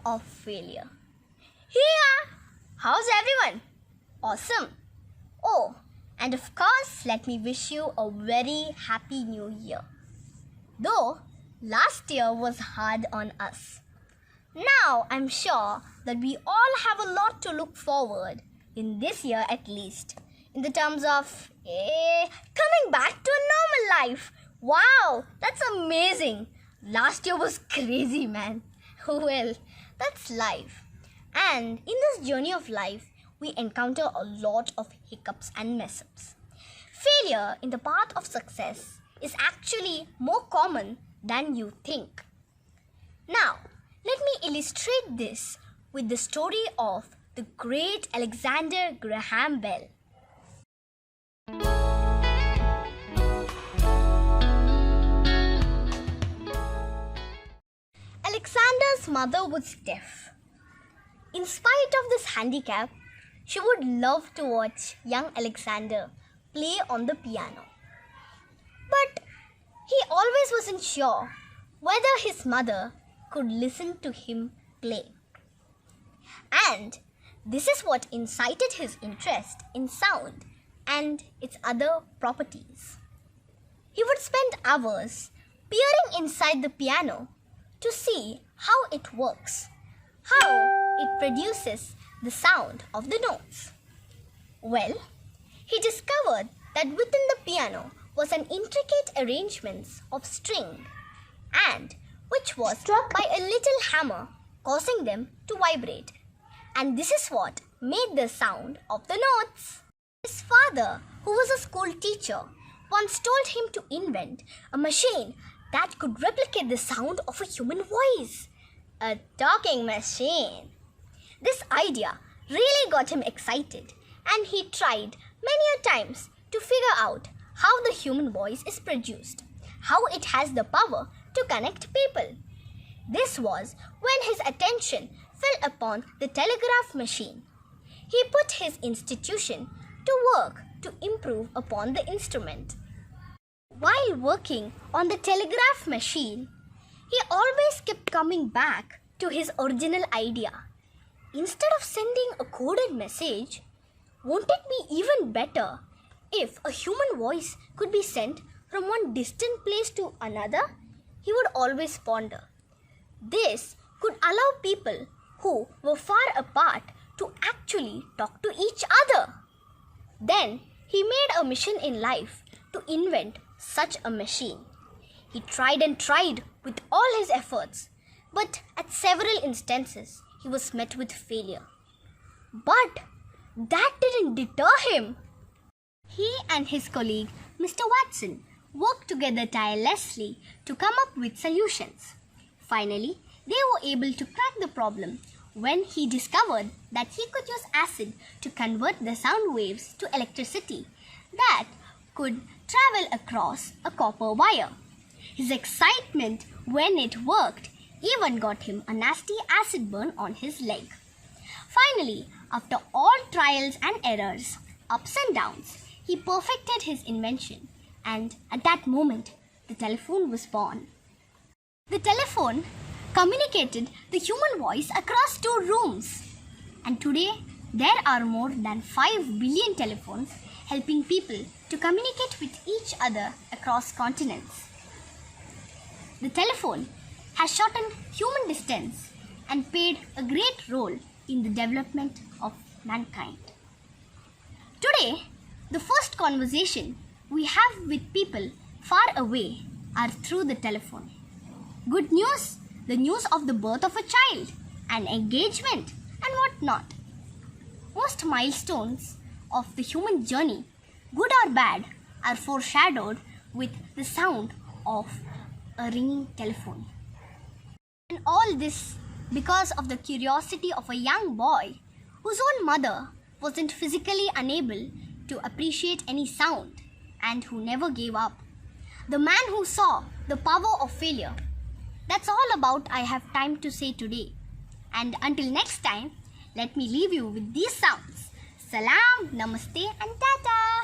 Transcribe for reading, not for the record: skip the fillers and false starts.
of failure. Here! How's everyone? Awesome! Oh, and of course, let me wish you a very happy new year. Though last year was hard on us. Now I'm sure that we all have a lot to look forward in this year at least, in the terms of coming back to a normal life. Wow, that's amazing. Last year was crazy, man. Well, that's life. And in this journey of life, we encounter a lot of hiccups and mess-ups. Failure in the path of success is actually more common than you think. Now, let me illustrate this with the story of the great Alexander Graham Bell. Alexander's mother was deaf. In spite of this handicap, she would love to watch young Alexander play on the piano. But he always wasn't sure whether his mother could listen to him play. And this is what incited his interest in sound and its other properties. He would spend hours peering inside the piano to see how it works, how it produces the sound of the notes. Well, he discovered that within the piano was an intricate arrangement of string, and which was struck by a little hammer, causing them to vibrate. And this is what made the sound of the notes. His father, who was a school teacher, once told him to invent a machine that could replicate the sound of a human voice. A talking machine. This idea really got him excited, and he tried many times to figure out how the human voice is produced, how it has the power to connect people. This was when his attention fell upon the telegraph machine. He put his institution to work to improve upon the instrument. While working on the telegraph machine, he always kept coming back to his original idea. Instead of sending a coded message, won't it be even better if a human voice could be sent from one distant place to another? He would always ponder. This could allow people who were far apart to actually talk to each other. Then he made a mission in life to invent such a machine. He tried and tried with all his efforts, but at several instances he was met with failure. But that didn't deter him. He and his colleague, Mr. Watson, worked together tirelessly to come up with solutions. Finally, they were able to crack the problem when he discovered that he could use acid to convert the sound waves to electricity that could travel across a copper wire. His excitement when it worked even got him a nasty acid burn on his leg. Finally, after all trials and errors, ups and downs, he perfected his invention, and at that moment, the telephone was born. The telephone communicated the human voice across 2 rooms, and today there are more than 5 billion telephones helping people to communicate with each other across continents. The telephone has shortened human distance and played a great role in the development of mankind. Today, the first conversation we have with people far away are through the telephone. Good news, the news of the birth of a child, an engagement, and what not. Most milestones of the human journey, good or bad, are foreshadowed with the sound of a ringing telephone. And all this because of the curiosity of a young boy whose own mother wasn't physically unable to appreciate any sound and who never gave up. The man who saw the power of failure. That's all about I have time to say today. And until next time, let me leave you with these sounds. Salam, Namaste and Tata.